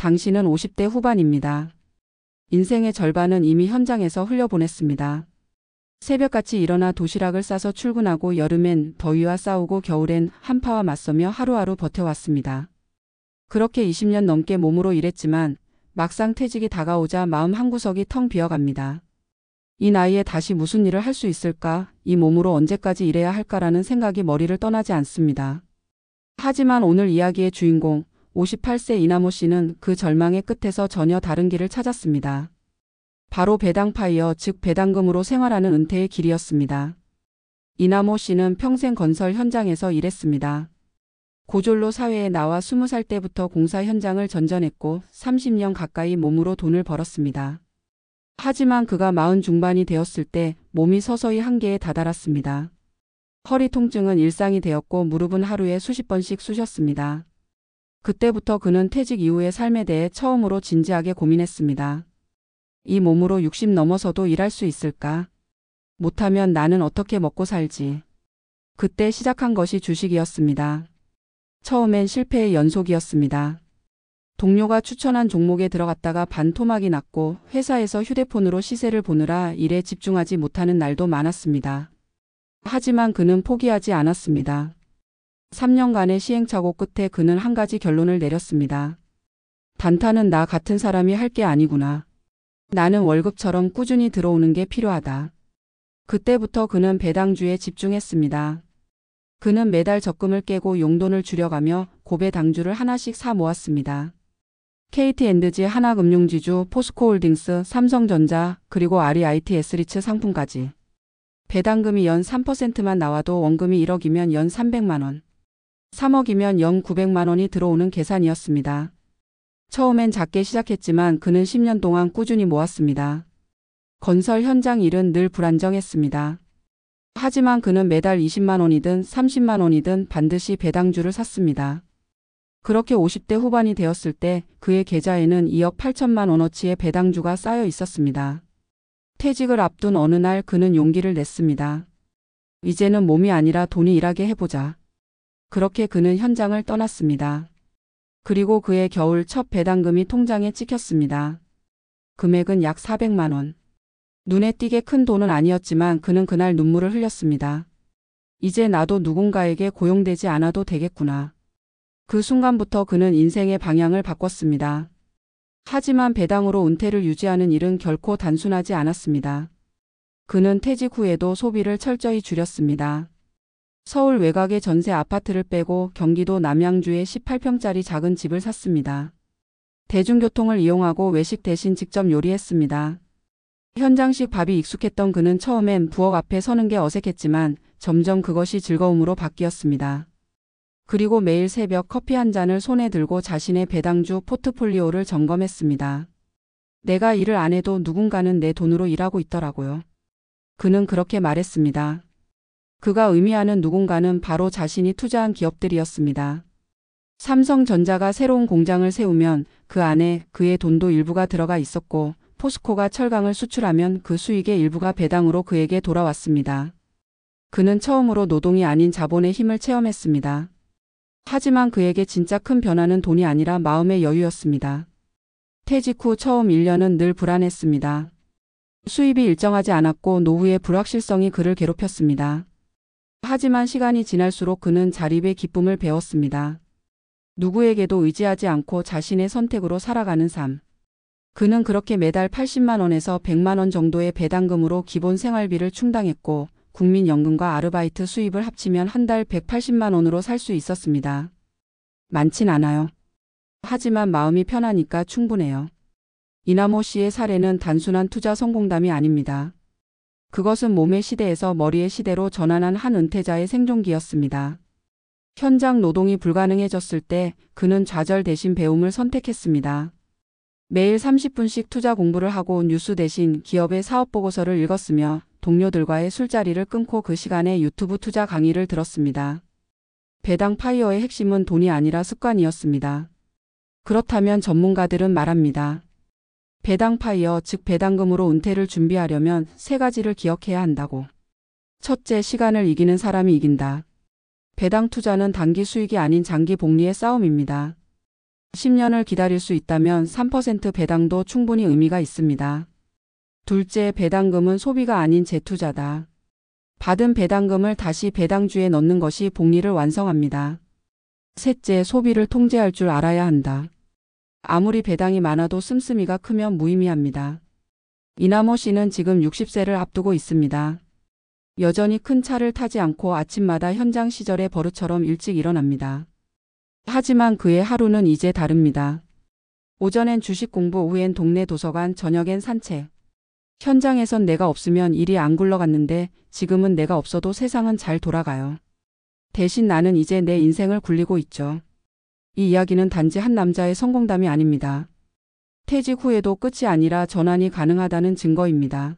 당신은 50대 후반입니다. 인생의 절반은 이미 현장에서 흘려보냈습니다. 새벽같이 일어나 도시락을 싸서 출근하고 여름엔 더위와 싸우고 겨울엔 한파와 맞서며 하루하루 버텨왔습니다. 그렇게 20년 넘게 몸으로 일했지만 막상 퇴직이 다가오자 마음 한구석이 텅 비어갑니다. 이 나이에 다시 무슨 일을 할 수 있을까? 이 몸으로 언제까지 일해야 할까라는 생각이 머리를 떠나지 않습니다. 하지만 오늘 이야기의 주인공 58세 이남호 씨는 그 절망의 끝에서 전혀 다른 길을 찾았습니다. 바로 배당파이어 즉 배당금으로 생활하는 은퇴의 길이었습니다. 이남호 씨는 평생 건설 현장에서 일했습니다. 고졸로 사회에 나와 20살 때부터 공사 현장을 전전했고 30년 가까이 몸으로 돈을 벌었습니다. 하지만 그가 40 중반이 되었을 때 몸이 서서히 한계에 다다랐습니다. 허리 통증은 일상이 되었고 무릎은 하루에 수십 번씩 쑤셨습니다. 그때부터 그는 퇴직 이후의 삶에 대해 처음으로 진지하게 고민했습니다. 이 몸으로 60 넘어서도 일할 수 있을까? 못하면 나는 어떻게 먹고 살지? 그때 시작한 것이 주식이었습니다. 처음엔 실패의 연속이었습니다. 동료가 추천한 종목에 들어갔다가 반토막이 났고 회사에서 휴대폰으로 시세를 보느라 일에 집중하지 못하는 날도 많았습니다. 하지만 그는 포기하지 않았습니다. 3년간의 시행착오 끝에 그는 한 가지 결론을 내렸습니다. 단타는 나 같은 사람이 할 게 아니구나. 나는 월급처럼 꾸준히 들어오는 게 필요하다. 그때부터 그는 배당주에 집중했습니다. 그는 매달 적금을 깨고 용돈을 줄여가며 고배당주를 하나씩 사 모았습니다. KT엔드지, 하나금융지주, 포스코홀딩스, 삼성전자, 그리고 아리ITS리츠 상품까지. 배당금이 연 3%만 나와도 원금이 1억이면 연 300만 원, 3억이면 연 900만 원이 들어오는 계산이었습니다. 처음엔 작게 시작했지만 그는 10년 동안 꾸준히 모았습니다. 건설 현장 일은 늘 불안정했습니다. 하지만 그는 매달 20만 원이든 30만 원이든 반드시 배당주를 샀습니다. 그렇게 50대 후반이 되었을 때 그의 계좌에는 2억 8천만 원어치의 배당주가 쌓여 있었습니다. 퇴직을 앞둔 어느 날 그는 용기를 냈습니다. 이제는 몸이 아니라 돈이 일하게 해보자. 그렇게 그는 현장을 떠났습니다. 그리고 그의 겨울 첫 배당금이 통장에 찍혔습니다. 금액은 약 400만 원. 눈에 띄게 큰 돈은 아니었지만 그는 그날 눈물을 흘렸습니다. 이제 나도 누군가에게 고용되지 않아도 되겠구나. 그 순간부터 그는 인생의 방향을 바꿨습니다. 하지만 배당으로 은퇴를 유지하는 일은 결코 단순하지 않았습니다. 그는 퇴직 후에도 소비를 철저히 줄였습니다. 서울 외곽의 전세 아파트를 빼고 경기도 남양주에 18평짜리 작은 집을 샀습니다. 대중교통을 이용하고 외식 대신 직접 요리했습니다. 현장식 밥이 익숙했던 그는 처음엔 부엌 앞에 서는 게 어색했지만 점점 그것이 즐거움으로 바뀌었습니다. 그리고 매일 새벽 커피 한 잔을 손에 들고 자신의 배당주 포트폴리오를 점검했습니다. 내가 일을 안 해도 누군가는 내 돈으로 일하고 있더라고요. 그는 그렇게 말했습니다. 그가 의미하는 누군가는 바로 자신이 투자한 기업들이었습니다. 삼성전자가 새로운 공장을 세우면 그 안에 그의 돈도 일부가 들어가 있었고 포스코가 철강을 수출하면 그 수익의 일부가 배당으로 그에게 돌아왔습니다. 그는 처음으로 노동이 아닌 자본의 힘을 체험했습니다. 하지만 그에게 진짜 큰 변화는 돈이 아니라 마음의 여유였습니다. 퇴직 후 처음 1년은 늘 불안했습니다. 수입이 일정하지 않았고 노후의 불확실성이 그를 괴롭혔습니다. 하지만 시간이 지날수록 그는 자립의 기쁨을 배웠습니다. 누구에게도 의지하지 않고 자신의 선택으로 살아가는 삶. 그는 그렇게 매달 80만 원에서 100만 원 정도의 배당금으로 기본 생활비를 충당했고 국민연금과 아르바이트 수입을 합치면 한 달 180만 원으로 살 수 있었습니다. 많진 않아요. 하지만 마음이 편하니까 충분해요. 이남호 씨의 사례는 단순한 투자 성공담이 아닙니다. 그것은 몸의 시대에서 머리의 시대로 전환한 한 은퇴자의 생존기였습니다. 현장 노동이 불가능해졌을 때 그는 좌절 대신 배움을 선택했습니다. 매일 30분씩 투자 공부를 하고 뉴스 대신 기업의 사업보고서를 읽었으며 동료들과의 술자리를 끊고 그 시간에 유튜브 투자 강의를 들었습니다. 배당 파이어의 핵심은 돈이 아니라 습관이었습니다. 그렇다면 전문가들은 말합니다. 배당 파이어 즉 배당금으로 은퇴를 준비하려면 3가지를 기억해야 한다고. 첫째, 시간을 이기는 사람이 이긴다. 배당 투자는 단기 수익이 아닌 장기 복리의 싸움입니다. 10년을 기다릴 수 있다면 3% 배당도 충분히 의미가 있습니다. 둘째, 배당금은 소비가 아닌 재투자다. 받은 배당금을 다시 배당주에 넣는 것이 복리를 완성합니다. 셋째, 소비를 통제할 줄 알아야 한다. 아무리 배당이 많아도 씀씀이가 크면 무의미합니다. 이나모 씨는 지금 60세를 앞두고 있습니다. 여전히 큰 차를 타지 않고 아침마다 현장 시절의 버릇처럼 일찍 일어납니다. 하지만 그의 하루는 이제 다릅니다. 오전엔 주식 공부, 오후엔 동네 도서관, 저녁엔 산책. 현장에선 내가 없으면 일이 안 굴러갔는데 지금은 내가 없어도 세상은 잘 돌아가요. 대신 나는 이제 내 인생을 굴리고 있죠. 이 이야기는 단지 한 남자의 성공담이 아닙니다. 퇴직 후에도 끝이 아니라 전환이 가능하다는 증거입니다.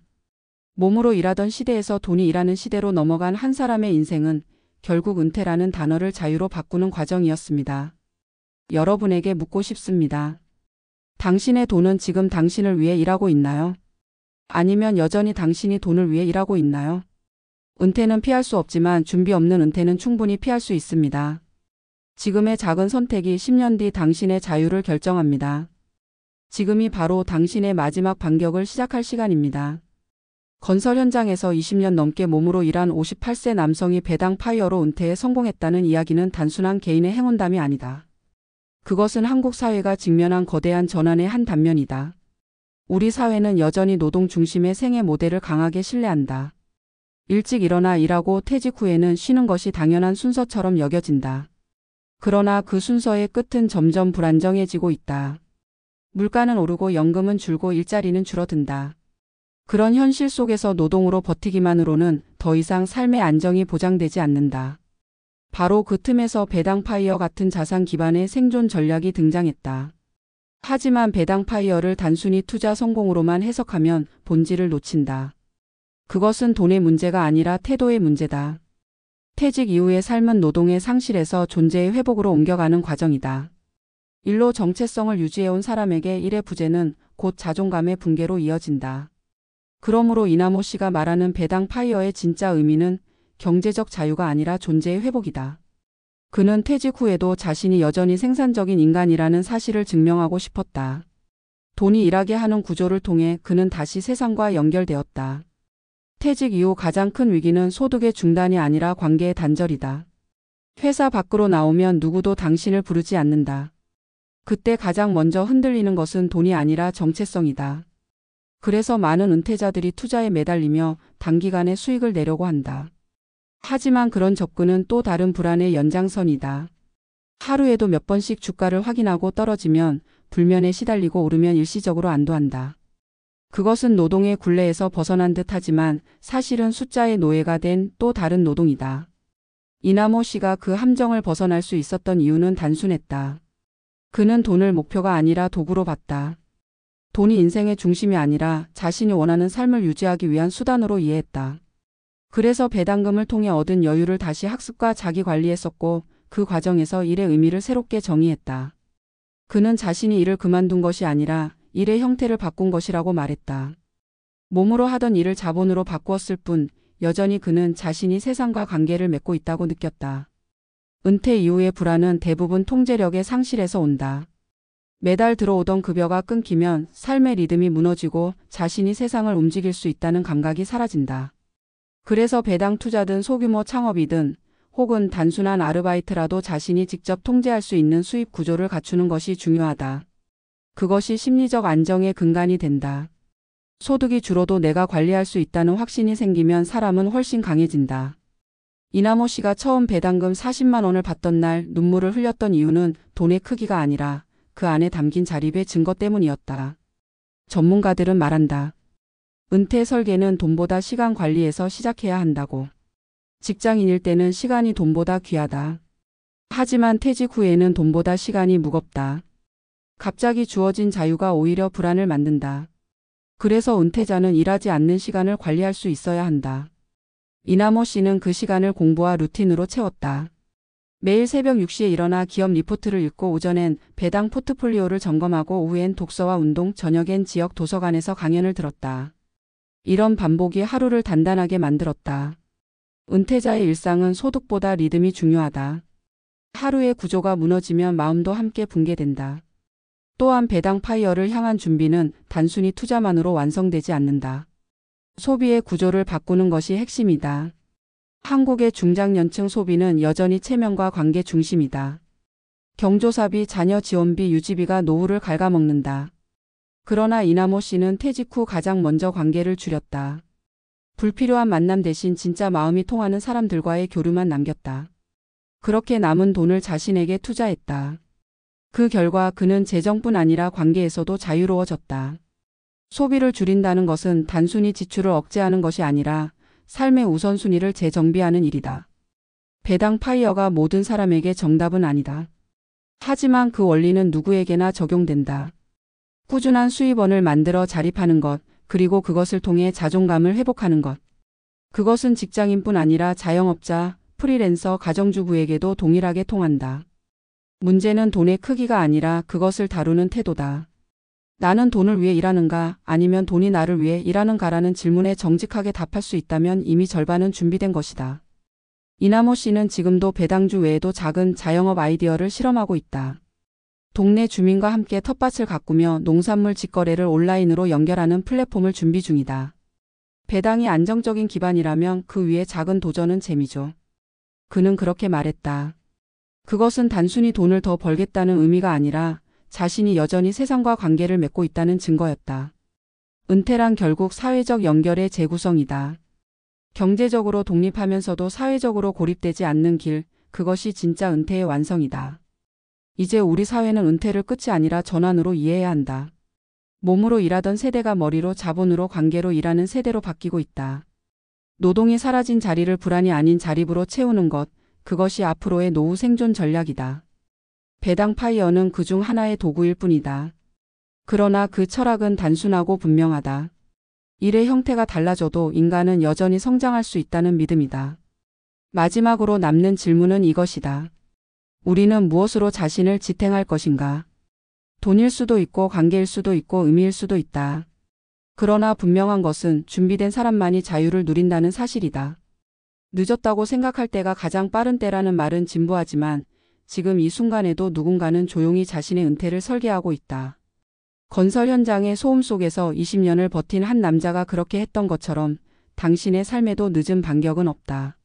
몸으로 일하던 시대에서 돈이 일하는 시대로 넘어간 한 사람의 인생은 결국 은퇴라는 단어를 자유로 바꾸는 과정이었습니다. 여러분에게 묻고 싶습니다. 당신의 돈은 지금 당신을 위해 일하고 있나요? 아니면 여전히 당신이 돈을 위해 일하고 있나요? 은퇴는 피할 수 없지만 준비 없는 은퇴는 충분히 피할 수 있습니다. 지금의 작은 선택이 10년 뒤 당신의 자유를 결정합니다. 지금이 바로 당신의 마지막 반격을 시작할 시간입니다. 건설 현장에서 20년 넘게 몸으로 일한 58세 남성이 배당 파이어로 은퇴에 성공했다는 이야기는 단순한 개인의 행운담이 아니다. 그것은 한국 사회가 직면한 거대한 전환의 한 단면이다. 우리 사회는 여전히 노동 중심의 생애 모델을 강하게 신뢰한다. 일찍 일어나 일하고 퇴직 후에는 쉬는 것이 당연한 순서처럼 여겨진다. 그러나 그 순서의 끝은 점점 불안정해지고 있다. 물가는 오르고 연금은 줄고 일자리는 줄어든다. 그런 현실 속에서 노동으로 버티기만으로는 더 이상 삶의 안정이 보장되지 않는다. 바로 그 틈에서 배당 파이어 같은 자산 기반의 생존 전략이 등장했다. 하지만 배당 파이어를 단순히 투자 성공으로만 해석하면 본질을 놓친다. 그것은 돈의 문제가 아니라 태도의 문제다. 퇴직 이후의 삶은 노동의 상실에서 존재의 회복으로 옮겨가는 과정이다. 일로 정체성을 유지해온 사람에게 일의 부재는 곧 자존감의 붕괴로 이어진다. 그러므로 이나모 씨가 말하는 배당 파이어의 진짜 의미는 경제적 자유가 아니라 존재의 회복이다. 그는 퇴직 후에도 자신이 여전히 생산적인 인간이라는 사실을 증명하고 싶었다. 돈이 일하게 하는 구조를 통해 그는 다시 세상과 연결되었다. 퇴직 이후 가장 큰 위기는 소득의 중단이 아니라 관계의 단절이다. 회사 밖으로 나오면 누구도 당신을 부르지 않는다. 그때 가장 먼저 흔들리는 것은 돈이 아니라 정체성이다. 그래서 많은 은퇴자들이 투자에 매달리며 단기간에 수익을 내려고 한다. 하지만 그런 접근은 또 다른 불안의 연장선이다. 하루에도 몇 번씩 주가를 확인하고 떨어지면 불면에 시달리고 오르면 일시적으로 안도한다. 그것은 노동의 굴레에서 벗어난 듯 하지만 사실은 숫자의 노예가 된 또 다른 노동이다. 이나모 씨가 그 함정을 벗어날 수 있었던 이유는 단순했다. 그는 돈을 목표가 아니라 도구로 봤다. 돈이 인생의 중심이 아니라 자신이 원하는 삶을 유지하기 위한 수단으로 이해했다. 그래서 배당금을 통해 얻은 여유를 다시 학습과 자기 관리했었고 그 과정에서 일의 의미를 새롭게 정의했다. 그는 자신이 일을 그만둔 것이 아니라 일의 형태를 바꾼 것이라고 말했다. 몸으로 하던 일을 자본으로 바꾸었을 뿐 여전히 그는 자신이 세상과 관계를 맺고 있다고 느꼈다. 은퇴 이후의 불안은 대부분 통제력의 상실에서 온다. 매달 들어오던 급여가 끊기면 삶의 리듬이 무너지고 자신이 세상을 움직일 수 있다는 감각이 사라진다. 그래서 배당 투자든 소규모 창업이든 혹은 단순한 아르바이트라도 자신이 직접 통제할 수 있는 수입 구조를 갖추는 것이 중요하다. 그것이 심리적 안정의 근간이 된다. 소득이 줄어도 내가 관리할 수 있다는 확신이 생기면 사람은 훨씬 강해진다. 이나모 씨가 처음 배당금 40만 원을 받던 날 눈물을 흘렸던 이유는 돈의 크기가 아니라 그 안에 담긴 자립의 증거 때문이었다. 전문가들은 말한다. 은퇴 설계는 돈보다 시간 관리에서 시작해야 한다고. 직장인일 때는 시간이 돈보다 귀하다. 하지만 퇴직 후에는 돈보다 시간이 무겁다. 갑자기 주어진 자유가 오히려 불안을 만든다. 그래서 은퇴자는 일하지 않는 시간을 관리할 수 있어야 한다. 이나모 씨는 그 시간을 공부와 루틴으로 채웠다. 매일 새벽 6시에 일어나 기업 리포트를 읽고 오전엔 배당 포트폴리오를 점검하고 오후엔 독서와 운동, 저녁엔 지역 도서관에서 강연을 들었다. 이런 반복이 하루를 단단하게 만들었다. 은퇴자의 일상은 소득보다 리듬이 중요하다. 하루의 구조가 무너지면 마음도 함께 붕괴된다. 또한 배당 파이어를 향한 준비는 단순히 투자만으로 완성되지 않는다. 소비의 구조를 바꾸는 것이 핵심이다. 한국의 중장년층 소비는 여전히 체면과 관계 중심이다. 경조사비, 자녀 지원비, 유지비가 노후를 갉아먹는다. 그러나 이나모 씨는 퇴직 후 가장 먼저 관계를 줄였다. 불필요한 만남 대신 진짜 마음이 통하는 사람들과의 교류만 남겼다. 그렇게 남은 돈을 자신에게 투자했다. 그 결과 그는 재정뿐 아니라 관계에서도 자유로워졌다. 소비를 줄인다는 것은 단순히 지출을 억제하는 것이 아니라 삶의 우선순위를 재정비하는 일이다. 배당 파이어가 모든 사람에게 정답은 아니다. 하지만 그 원리는 누구에게나 적용된다. 꾸준한 수입원을 만들어 자립하는 것, 그리고 그것을 통해 자존감을 회복하는 것. 그것은 직장인뿐 아니라 자영업자, 프리랜서, 가정주부에게도 동일하게 통한다. 문제는 돈의 크기가 아니라 그것을 다루는 태도다. 나는 돈을 위해 일하는가, 아니면 돈이 나를 위해 일하는가라는 질문에 정직하게 답할 수 있다면 이미 절반은 준비된 것이다. 이나모 씨는 지금도 배당주 외에도 작은 자영업 아이디어를 실험하고 있다. 동네 주민과 함께 텃밭을 가꾸며 농산물 직거래를 온라인으로 연결하는 플랫폼을 준비 중이다. 배당이 안정적인 기반이라면 그 위에 작은 도전은 재미죠. 그는 그렇게 말했다. 그것은 단순히 돈을 더 벌겠다는 의미가 아니라 자신이 여전히 세상과 관계를 맺고 있다는 증거였다. 은퇴란 결국 사회적 연결의 재구성이다. 경제적으로 독립하면서도 사회적으로 고립되지 않는 길, 그것이 진짜 은퇴의 완성이다. 이제 우리 사회는 은퇴를 끝이 아니라 전환으로 이해해야 한다. 몸으로 일하던 세대가 머리로 자본으로 관계로 일하는 세대로 바뀌고 있다. 노동이 사라진 자리를 불안이 아닌 자립으로 채우는 것, 그것이 앞으로의 노후 생존 전략이다. 배당 파이어는 그중 하나의 도구일 뿐이다. 그러나 그 철학은 단순하고 분명하다. 일의 형태가 달라져도 인간은 여전히 성장할 수 있다는 믿음이다. 마지막으로 남는 질문은 이것이다. 우리는 무엇으로 자신을 지탱할 것인가? 돈일 수도 있고 관계일 수도 있고 의미일 수도 있다. 그러나 분명한 것은 준비된 사람만이 자유를 누린다는 사실이다. 늦었다고 생각할 때가 가장 빠른 때라는 말은 진부하지만 지금 이 순간에도 누군가는 조용히 자신의 은퇴를 설계하고 있다. 건설 현장의 소음 속에서 20년을 버틴 한 남자가 그렇게 했던 것처럼 당신의 삶에도 늦은 반격은 없다.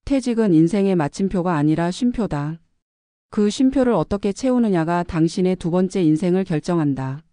퇴직은 인생의 마침표가 아니라 쉼표다. 그 쉼표를 어떻게 채우느냐가 당신의 두 번째 인생을 결정한다.